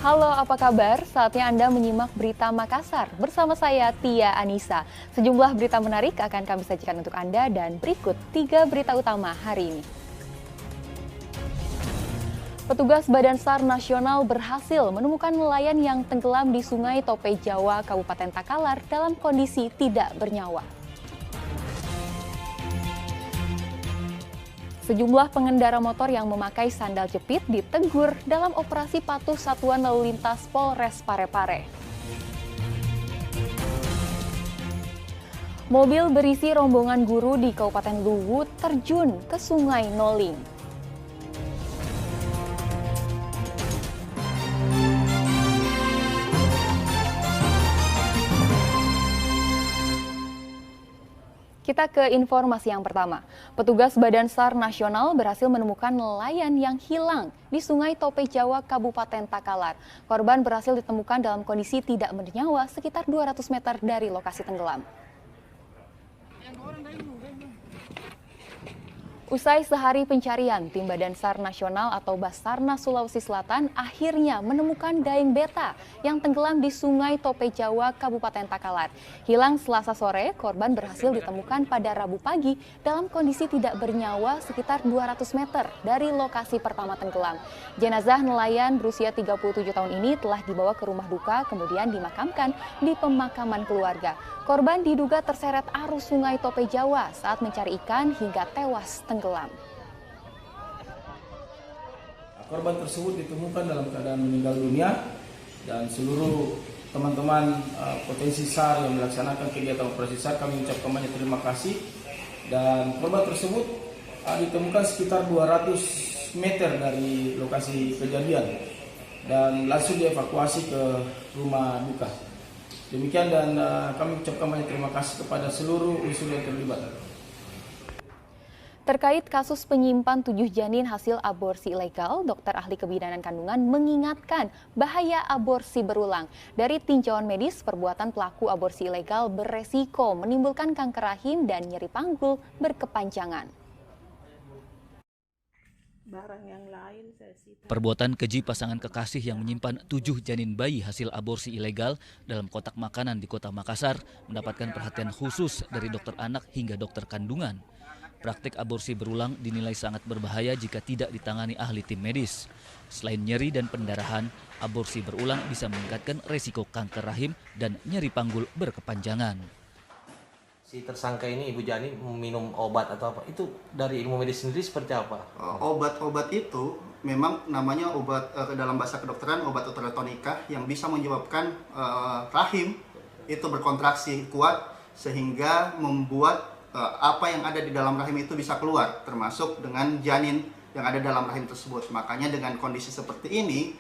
Halo, apa kabar? Saatnya Anda menyimak berita Makassar. Bersama saya, Tia Anissa. Sejumlah berita menarik akan kami sajikan untuk Anda dan berikut 3 berita utama hari ini. Petugas Badan SAR Nasional berhasil menemukan nelayan yang tenggelam di Sungai Tope Jawa, Kabupaten Takalar dalam kondisi tidak bernyawa. Sejumlah pengendara motor yang memakai sandal jepit ditegur dalam operasi patuh Satuan Lalu Lintas Polres Parepare. Mobil berisi rombongan guru di Kabupaten Luwu terjun ke Sungai Noling. Kita ke informasi yang pertama. Petugas Badan SAR Nasional berhasil menemukan nelayan yang hilang di Sungai Tope Jawa, Kabupaten Takalar. Korban berhasil ditemukan dalam kondisi tidak bernyawa sekitar 200 meter dari lokasi tenggelam. Usai sehari pencarian, tim Badan SAR Nasional atau Basarnas Sulawesi Selatan akhirnya menemukan daeng beta yang tenggelam di Sungai Tope Jawa, Kabupaten Takalar. Hilang Selasa sore, korban berhasil ditemukan pada Rabu pagi dalam kondisi tidak bernyawa sekitar 200 meter dari lokasi pertama tenggelam. Jenazah nelayan berusia 37 tahun ini telah dibawa ke rumah duka, kemudian dimakamkan di pemakaman keluarga. Korban diduga terseret arus Sungai Tope Jawa saat mencari ikan hingga tewas tenggelam. Korban tersebut ditemukan dalam keadaan meninggal dunia dan seluruh teman-teman potensi SAR yang melaksanakan kegiatan operasi SAR kami ucapkan banyak terima kasih. Dan korban tersebut ditemukan sekitar 200 meter dari lokasi kejadian dan langsung dievakuasi ke rumah duka. Demikian dan kami ucapkan banyak terima kasih kepada seluruh unsur yang terlibat. Terkait kasus penyimpan 7 janin hasil aborsi ilegal, dokter ahli kebidanan kandungan mengingatkan bahaya aborsi berulang. Dari tinjauan medis, perbuatan pelaku aborsi ilegal beresiko menimbulkan kanker rahim dan nyeri panggul berkepanjangan. Perbuatan keji pasangan kekasih yang menyimpan 7 janin bayi hasil aborsi ilegal dalam kotak makanan di Kota Makassar mendapatkan perhatian khusus dari dokter anak hingga dokter kandungan. Praktik aborsi berulang dinilai sangat berbahaya jika tidak ditangani ahli tim medis. Selain nyeri dan pendarahan, aborsi berulang bisa meningkatkan resiko kanker rahim dan nyeri panggul berkepanjangan. Si tersangka ini Ibu Jani meminum obat atau apa? Itu dari ilmu medis sendiri seperti apa? Obat-obat itu memang namanya obat dalam bahasa kedokteran obat ultratonika yang bisa menyebabkan rahim itu berkontraksi kuat sehingga membuat apa yang ada di dalam rahim itu bisa keluar, termasuk dengan janin yang ada dalam rahim tersebut. Makanya dengan kondisi seperti ini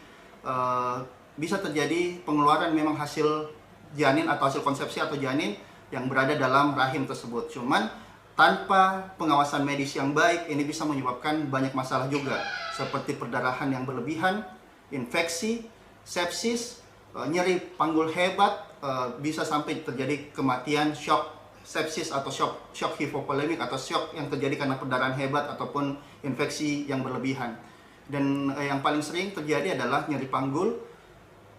bisa terjadi pengeluaran memang hasil janin atau hasil konsepsi atau janin yang berada dalam rahim tersebut. Cuman tanpa pengawasan medis yang baik ini bisa menyebabkan banyak masalah juga, seperti perdarahan yang berlebihan, infeksi, sepsis, nyeri panggul hebat, bisa sampai terjadi kematian, shock sepsis atau shock hipovolemik atau shock yang terjadi karena perdarahan hebat ataupun infeksi yang berlebihan. Dan yang paling sering terjadi adalah nyeri panggul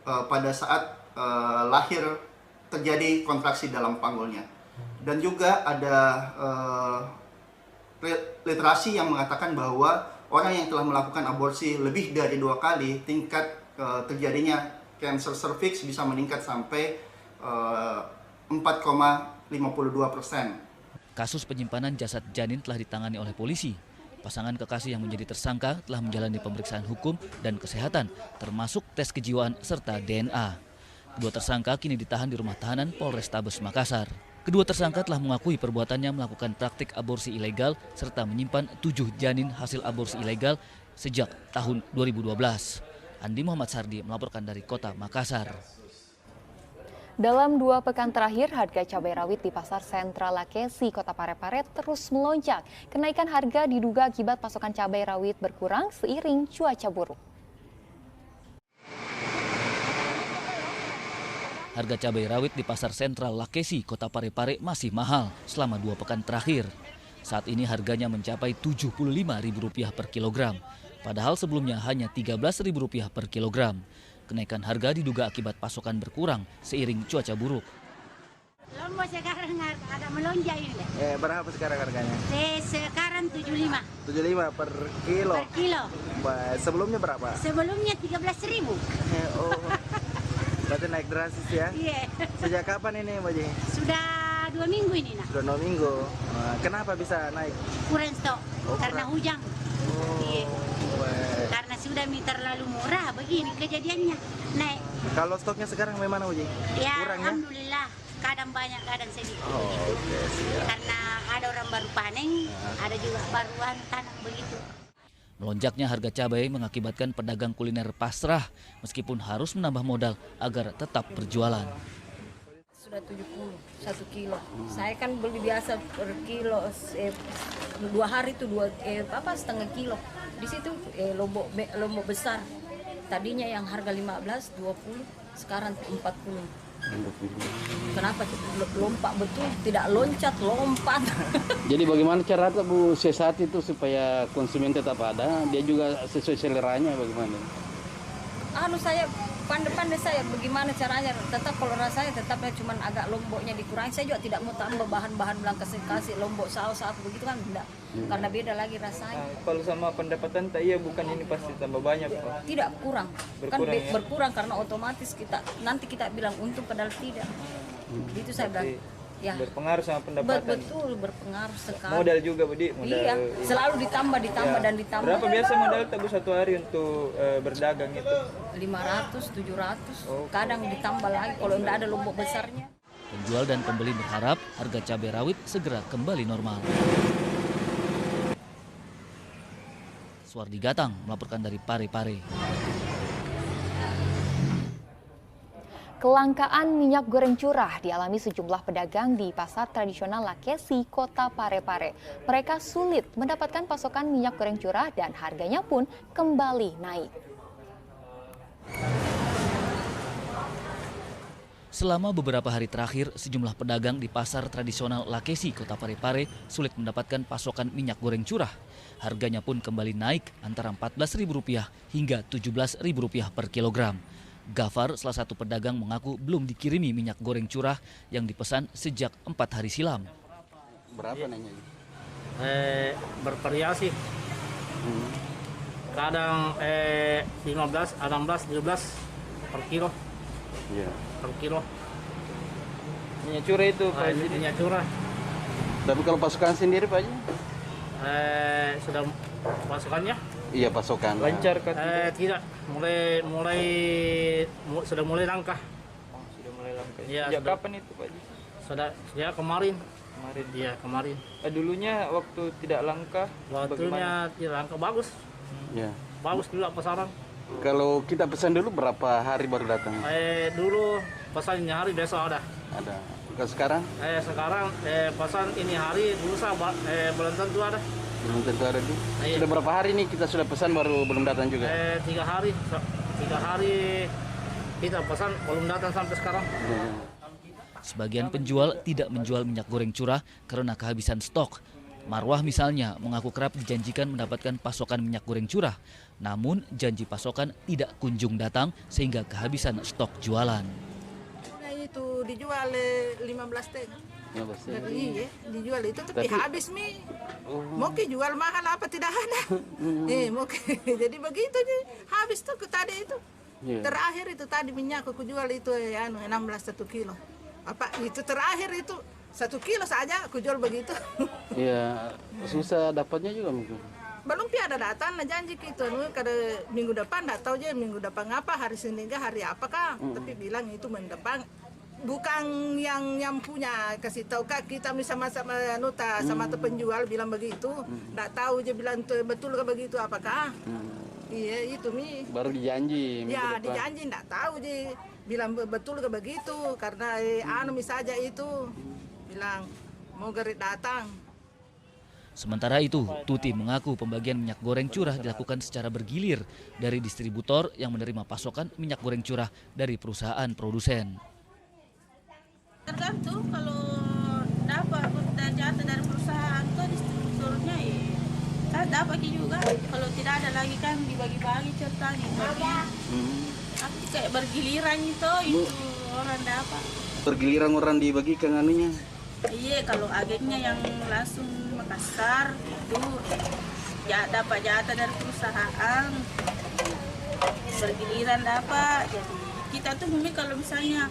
pada saat lahir, terjadi kontraksi dalam panggulnya. Dan juga ada literasi yang mengatakan bahwa orang yang telah melakukan aborsi lebih dari 2 kali, tingkat terjadinya kanker serviks bisa meningkat sampai 4,52%. Kasus penyimpanan jasad janin telah ditangani oleh polisi. Pasangan kekasih yang menjadi tersangka telah menjalani pemeriksaan hukum dan kesehatan, termasuk tes kejiwaan serta DNA. Kedua tersangka kini ditahan di rumah tahanan Polrestabes Makassar. Kedua tersangka telah mengakui perbuatannya melakukan praktik aborsi ilegal serta menyimpan 7 janin hasil aborsi ilegal sejak tahun 2012. Andi Muhammad Sardi melaporkan dari Kota Makassar. Dalam 2 pekan terakhir, harga cabai rawit di Pasar Sentral Lakesi, Kota Parepare terus melonjak. Kenaikan harga diduga akibat pasokan cabai rawit berkurang seiring cuaca buruk. Harga cabai rawit di Pasar Sentral Lakesi, Kota Parepare masih mahal selama 2 pekan terakhir. Saat ini harganya mencapai Rp75.000 per kilogram, padahal sebelumnya hanya Rp13.000 per kilogram. Kenaikan harga diduga akibat pasokan berkurang seiring cuaca buruk. Lombok sekarang ada melonjak ini. Berapa sekarang harganya? Sekarang 75 75 per kilo. per kilo. Sebelumnya berapa? Sebelumnya 13.000. Oh, berarti naik drastis ya? Iya. Sejak kapan ini Mbak Ji? Sudah 2 minggu ini nak. Sudah 2 minggu. Kenapa bisa naik? Kurang stok karena kurang. hujan. Oh, Iya. weh. Karena sudah terlalu murah begini kejadiannya. Naik. Kalau stoknya sekarang memang Mbak Ji? Ya Kurang ya? alhamdulillah. Kadang banyak, kadang sedikit. Oh, oke, siap. Karena ada orang baru panen, ada juga baruan tanam begitu. Melonjaknya harga cabai mengakibatkan pedagang kuliner pasrah meskipun harus menambah modal agar tetap berjualan. Sudah 70 1 kilo. Saya kan beli biasa per kilo 2 hari itu setengah kilo. Di situ lombok besar. Tadinya yang harga 15 20 sekarang 40. Kenapa lompat betul, tidak loncat, lompat. Jadi bagaimana cara Bu Sesat itu supaya konsumen tetap ada, dia juga sesuai seleranya bagaimana? Saya pandai-pandai saya bagaimana caranya, tetap kalau rasanya tetapnya cuma agak lomboknya dikurangi. Saya juga tidak mau tambah bahan-bahan bilang kasih lombok saus apa begitu kan enggak. Karena beda lagi rasanya. Kalau sama pendapatan tak iya bukan ini pasti tambah banyak Pak. Tidak kurang. Berkurang, ya? Berkurang karena otomatis nanti kita bilang untung padahal tidak. Itu saya bilang. Ya. Berpengaruh sama pendapatan. Betul, berpengaruh sekali. Modal juga, Budi. Modal. Iya, selalu ditambah Ya. dan ditambah. Berapa biasa modal tabu satu hari untuk berdagang itu? 500, 700. Oh. Kadang ditambah lagi kalau tidak ada lombok besarnya. Penjual dan pembeli berharap harga cabai rawit segera kembali normal. Suardi Gatang melaporkan dari Parepare. Kelangkaan minyak goreng curah dialami sejumlah pedagang di pasar tradisional Lakesi, Kota Parepare. Mereka sulit mendapatkan pasokan minyak goreng curah dan harganya pun kembali naik. Selama beberapa hari terakhir, sejumlah pedagang di pasar tradisional Lakesi, Kota Parepare sulit mendapatkan pasokan minyak goreng curah. Harganya pun kembali naik antara Rp14.000 hingga Rp17.000 per kilogram. Gafar, salah satu pedagang, mengaku belum dikirimi minyak goreng curah yang dipesan sejak 4 hari silam. Berapa nanya? Bervariasi. Kadang 15, 16, 17 per kilo. Iya. Per kilo. Minyak curah itu Pak. Minyak curah. Tapi kalau pasukan sendiri Pak Haji? Sudah pasukannya? Iya pasokan. Lancar kah? Tidak, sudah mulai langka. Oh, sudah mulai langka. Ya, Sejak sudah. kapan itu Pak Haji? Ya kemarin. Kemarin. Iya kemarin. Dulunya waktu tidak langka, Waktunya bagaimana? tidak langka bagus. Iya. Bagus juga pasaran. Kalau kita pesan dulu berapa hari baru datang? Dulu pesannya hari besok ada. Ada. Kalau sekarang? Sekarang pesan ini hari lusa belum tentu ada. Belum tentu ada dulu. Iya. Sudah berapa hari nih kita sudah pesan baru belum datang juga? 3 hari. 3 hari kita pesan belum datang sampai sekarang. Sebagian penjual tidak menjual minyak goreng curah karena kehabisan stok. Marwah misalnya mengaku kerap dijanjikan mendapatkan pasokan minyak goreng curah. Namun janji pasokan tidak kunjung datang sehingga kehabisan stok jualan. Itu dijual 15 teng. Iya, dijual itu tapi habis mi. Mau jual mahal apa tidak ada. Mau jadi begitu nih. Habis tuh tadi itu. Terakhir itu tadi minyak aku jual itu 16 1 kilo. Apa itu terakhir itu 1 kilo saja aku jual begitu. Iya, susah dapatnya juga mungkin. Belum ada datang, nah janji gitu. Kada minggu depan, tidak tahu aja minggu depan apa, hari Senin hari apakah. Tapi bilang itu minggu depan. Bukan yang punya kasih tahu kak kita sama-sama nota sama penjual bilang begitu, nggak tahu aja bilang betul ke begitu apakah? Iya itu mi. Baru dijanji. Ya dijanji nggak tahu aja bilang betul ke begitu karena saja itu bilang mau gerit datang. Sementara itu, Tuti mengaku pembagian minyak goreng curah dilakukan secara bergilir dari distributor yang menerima pasokan minyak goreng curah dari perusahaan produsen. Tergantung kalau dapat jatah dari perusahaan atau distributornya kan dapat juga. Kalau tidak ada lagi kan dibagi-bagi ceritanya. Apa kayak bergiliran itu orang dapat. Bergiliran orang dibagikan anunya. Iya, kalau agennya yang langsung Makassar itu ya dapat jatah dari perusahaan. Bergiliran dapat. Jadi kita tuh mungkin kalau misalnya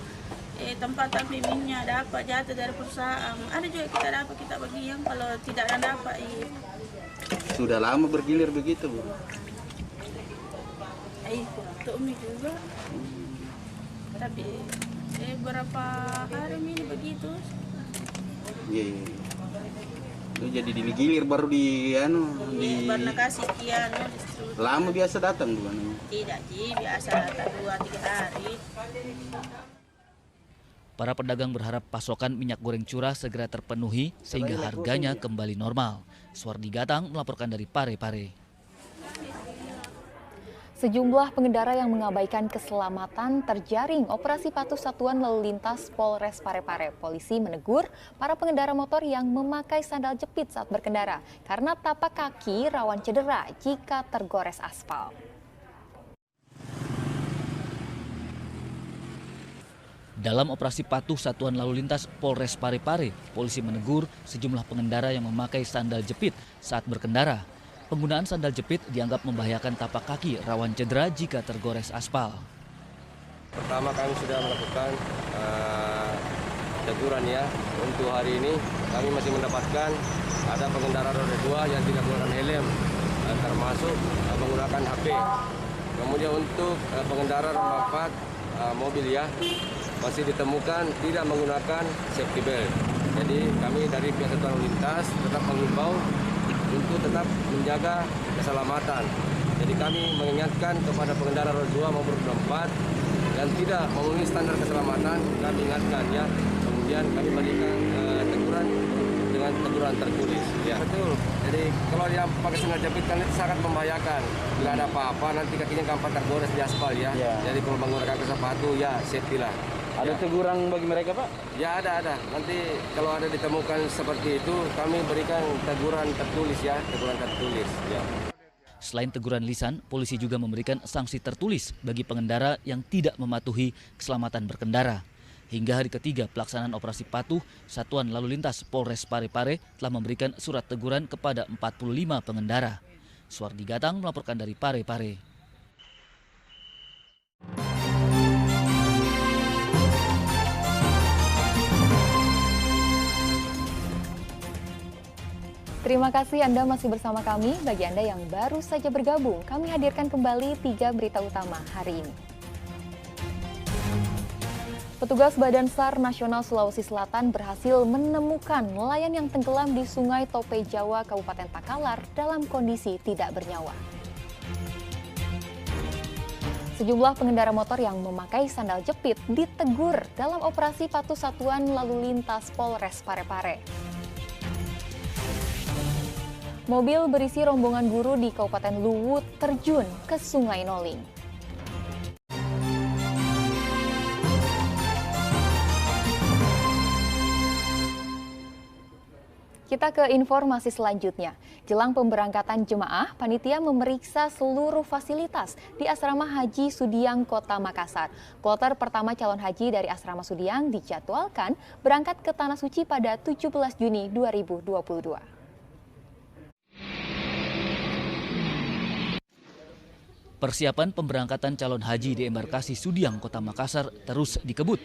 tempat miminnya dapat jatah dari perusahaan, ada juga kita dapat, kita bagi yang kalau tidak ada dapat. Iya. Sudah lama bergilir begitu, Bu? Untuk Umi juga. Tapi berapa hari ini begitu. Iya. Itu jadi digilir baru baru kasih kian. Lama biasa datang bukan? Tidak, biasa datang 2-3 hari. Para pedagang berharap pasokan minyak goreng curah segera terpenuhi sehingga harganya kembali normal. Suwardi Gatang melaporkan dari Parepare. Sejumlah pengendara yang mengabaikan keselamatan terjaring operasi patuh Satuan Lalu Lintas Polres Parepare. Polisi menegur para pengendara motor yang memakai sandal jepit saat berkendara karena tapak kaki rawan cedera jika tergores aspal. Dalam operasi patuh Satuan Lalu Lintas Polres Parepare, polisi menegur sejumlah pengendara yang memakai sandal jepit saat berkendara. Penggunaan sandal jepit dianggap membahayakan tapak kaki rawan cedera jika tergores aspal. Pertama kami sudah melakukan teguran ya. Untuk hari ini kami masih mendapatkan ada pengendara roda 2 yang tidak menggunakan helm, termasuk menggunakan HP. Kemudian untuk pengendara roda 4 mobil ya, masih ditemukan tidak menggunakan safety belt. Jadi kami dari pihak Satuan Lalu Lintas tetap mengimbau untuk tetap menjaga keselamatan. Jadi kami mengingatkan kepada pengendara roda 2 maupun roda 4 yang tidak memenuhi standar keselamatan, kami ingatkan ya. Kemudian kami berikan teguran dengan teguran tertulis. Ya. Betul. Jadi kalau dia pakai sandal jepit kan itu sangat membahayakan. Tidak ada apa-apa, nanti kakinya gampang tergores di aspal ya. Jadi kalau menggunakan sepatu ya safety lah. Ada teguran bagi mereka, Pak? Ya ada. Nanti kalau ada ditemukan seperti itu, kami berikan teguran tertulis ya, teguran tertulis. Ya. Selain teguran lisan, polisi juga memberikan sanksi tertulis bagi pengendara yang tidak mematuhi keselamatan berkendara. Hingga hari ketiga pelaksanaan operasi patuh, Satuan Lalu Lintas Polres Parepare telah memberikan surat teguran kepada 45 pengendara. Suwardi Gatang melaporkan dari Parepare. Terima kasih Anda masih bersama kami. Bagi Anda yang baru saja bergabung, kami hadirkan kembali 3 berita utama hari ini. Petugas Badan SAR Nasional Sulawesi Selatan berhasil menemukan nelayan yang tenggelam di Sungai Tope Jawa, Kabupaten Takalar dalam kondisi tidak bernyawa. Sejumlah pengendara motor yang memakai sandal jepit ditegur dalam operasi patuh Satuan Lalu Lintas Polres Parepare. Mobil berisi rombongan guru di Kabupaten Luwu terjun ke Sungai Noling. Kita ke informasi selanjutnya. Jelang pemberangkatan jemaah, panitia memeriksa seluruh fasilitas di Asrama Haji Sudiang, Kota Makassar. Kloter pertama calon haji dari Asrama Sudiang dijadwalkan berangkat ke Tanah Suci pada 17 Juni 2022. Persiapan pemberangkatan calon haji di embarkasi Sudiang, Kota Makassar terus dikebut.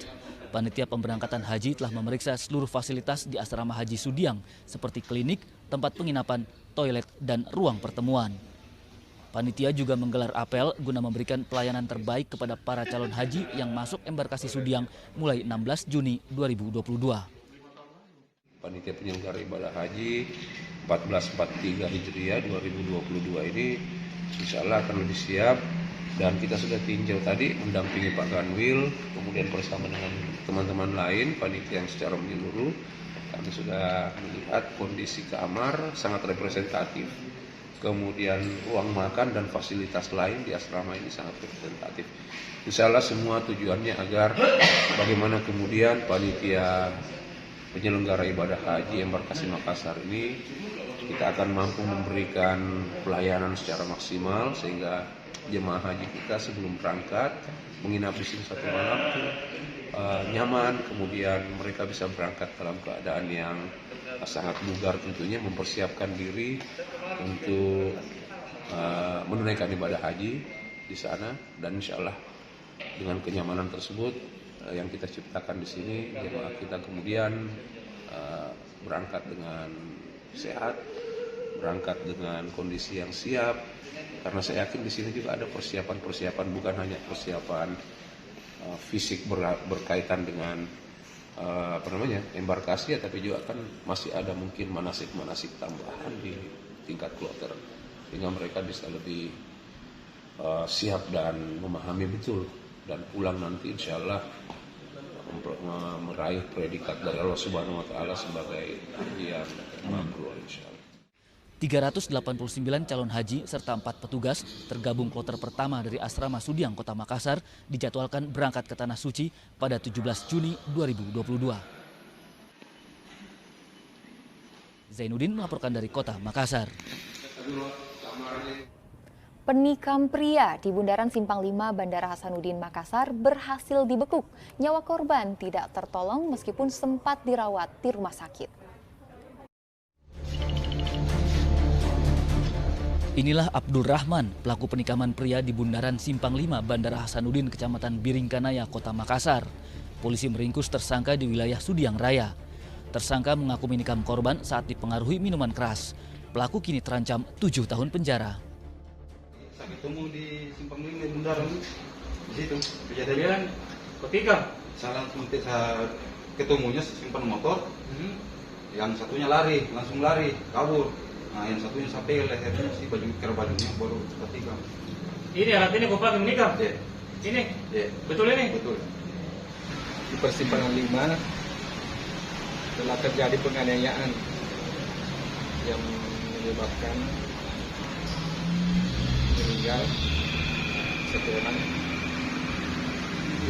Panitia pemberangkatan haji telah memeriksa seluruh fasilitas di Asrama Haji Sudiang seperti klinik, tempat penginapan, toilet, dan ruang pertemuan. Panitia juga menggelar apel guna memberikan pelayanan terbaik kepada para calon haji yang masuk embarkasi Sudiang mulai 16 Juni 2022. Panitia penyelenggara ibadah haji 1443 Hijriah 2022 ini insya Allah akan lebih siap. Dan kita sudah tinjau tadi mendampingi Pak Kanwil, kemudian bersama dengan teman-teman lain, panitia yang secara menyeluruh, kami sudah melihat kondisi kamar sangat representatif. Kemudian ruang makan dan fasilitas lain di asrama ini sangat representatif. Insya Allah semua tujuannya agar bagaimana kemudian panitia penyelenggara ibadah haji embarkasi Makassar ini kita akan mampu memberikan pelayanan secara maksimal sehingga jemaah haji kita sebelum berangkat menginap di sini 1 malam itu nyaman, kemudian mereka bisa berangkat dalam keadaan yang sangat bugar, tentunya mempersiapkan diri untuk menunaikan ibadah haji di sana. Dan insya Allah dengan kenyamanan tersebut yang kita ciptakan di sini, jemaah kita kemudian berangkat dengan sehat, berangkat dengan kondisi yang siap, karena saya yakin di sini juga ada persiapan-persiapan, bukan hanya persiapan fisik berkaitan dengan embarkasi, tapi juga kan masih ada mungkin manasik-manasik tambahan di tingkat kloter, sehingga mereka bisa lebih siap dan memahami betul, dan pulang nanti insya Allah meraih predikat dari Allah Subhanahu Wa Taala sebagai haji yang mabrur insya Allah. 389 calon haji serta 4 petugas tergabung kloter pertama dari Asrama Sudiang Kota Makassar dijadwalkan berangkat ke Tanah Suci pada 17 Juni 2022. Zainuddin melaporkan dari Kota Makassar. Penikam pria di Bundaran Simpang 5 Bandara Hasanuddin Makassar berhasil dibekuk. Nyawa korban tidak tertolong meskipun sempat dirawat di rumah sakit. Inilah Abdul Rahman, pelaku penikaman pria di Bundaran Simpang 5 Bandara Hasanuddin, Kecamatan Biringkanaya, Kota Makassar. Polisi meringkus tersangka di wilayah Sudiang Raya. Tersangka mengaku menikam korban saat dipengaruhi minuman keras. Pelaku kini terancam 7 tahun penjara. Saya ketemu di Simpang 5 Bundaran di situ. Kejadian ketika saya ketemunya simpan motor, yang satunya lari, langsung lari, kabur. Nah, yang satunya sampai lehernya si bajunya baru ketika. Ini alat ini bapak yang menikah? Iya. Ini? Iya. Betul ini? Betul. Di persimpangan 5 telah terjadi penganiayaan yang menyebabkan meninggal 1 orang.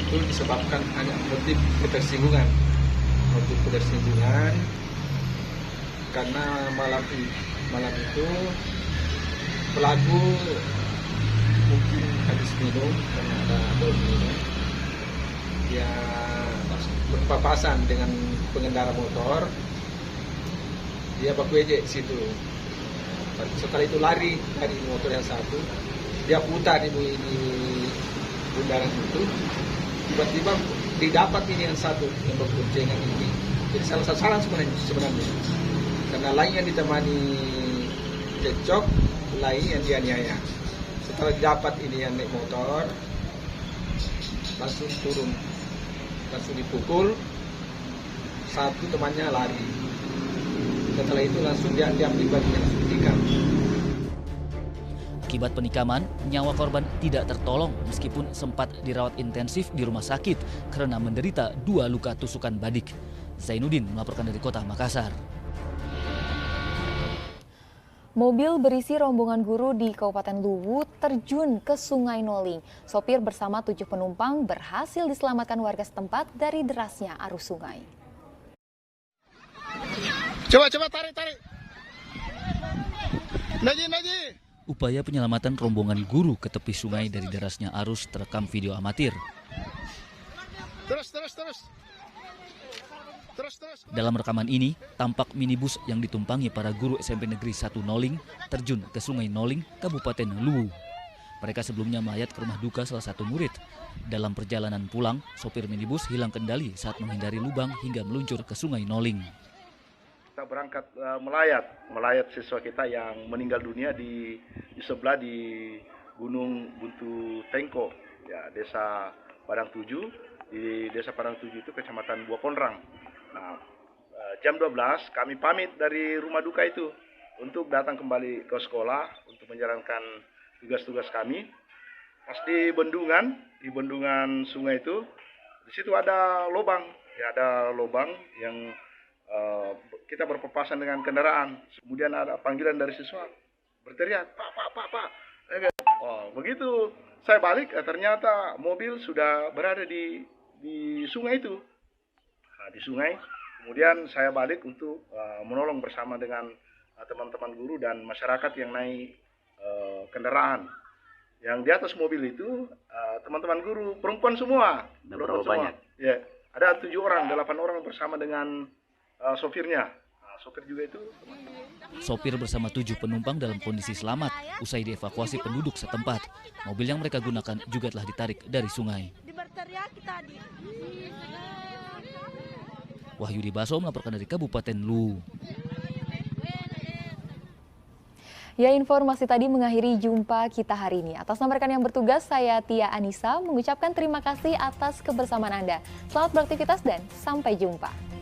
Itu disebabkan hanya motif ketersinggungan. Motif ketersinggungan karena malam itu pelaku mungkin habis minum karena ada bau minum. Dia berpapasan dengan pengendara motor. Dia baku ejek situ. Setelah itu lari dari motor yang satu. Dia putar di bundaran itu. Tiba-tiba didapat ini yang satu yang berboncengan ini. Jadi salah sasaran sebenarnya. Karena lain yang ditemani cekcok, lain yang dianiaya. Setelah dapat ini yang naik motor, langsung turun, langsung dipukul. Satu temannya lari. Setelah itu langsung diambil bagian langsung tikam. Akibat penikaman, nyawa korban tidak tertolong meskipun sempat dirawat intensif di rumah sakit karena menderita 2 luka tusukan badik. Zainuddin melaporkan dari Kota Makassar. Mobil berisi rombongan guru di Kabupaten Luwu terjun ke Sungai Noling. Sopir bersama 7 penumpang berhasil diselamatkan warga setempat dari derasnya arus sungai. Coba tarik. Naji. Upaya penyelamatan rombongan guru ke tepi sungai dari derasnya arus terekam video amatir. Terus. Dalam rekaman ini, tampak minibus yang ditumpangi para guru SMP Negeri 1 Noling terjun ke Sungai Noling, Kabupaten Luwu. Mereka sebelumnya melayat ke rumah duka salah satu murid. Dalam perjalanan pulang, sopir minibus hilang kendali saat menghindari lubang hingga meluncur ke Sungai Noling. Kita berangkat melayat siswa kita yang meninggal dunia di sebelah di Gunung Buntu Tengko, ya, Desa Padang 7. Di Desa Padang 7 itu Kecamatan Buah Konrang. Nah, jam 12 kami pamit dari rumah duka itu untuk datang kembali ke sekolah untuk menjalankan tugas-tugas kami. Pas di bendungan sungai itu, di situ ada lubang yang kita berpapasan dengan kendaraan. Kemudian ada panggilan dari siswa, berteriak, Pak. Oh, begitu saya balik, ternyata mobil sudah berada di sungai itu. Nah, di sungai, kemudian saya balik untuk menolong bersama dengan teman-teman guru dan masyarakat yang naik kendaraan. Yang di atas mobil itu teman-teman guru, perempuan semua. Berapa banyak? Ya, ada 7 orang, 8 orang bersama dengan sopirnya. Sopir juga itu. Sopir bersama 7 penumpang dalam kondisi selamat usai dievakuasi penduduk setempat. Mobil yang mereka gunakan juga telah ditarik dari sungai. Wahyudi Baso melaporkan dari Kabupaten Luwu. Ya, informasi tadi mengakhiri jumpa kita hari ini. Atas nama rekan yang bertugas, saya Tia Anissa mengucapkan terima kasih atas kebersamaan Anda. Selamat beraktivitas dan sampai jumpa.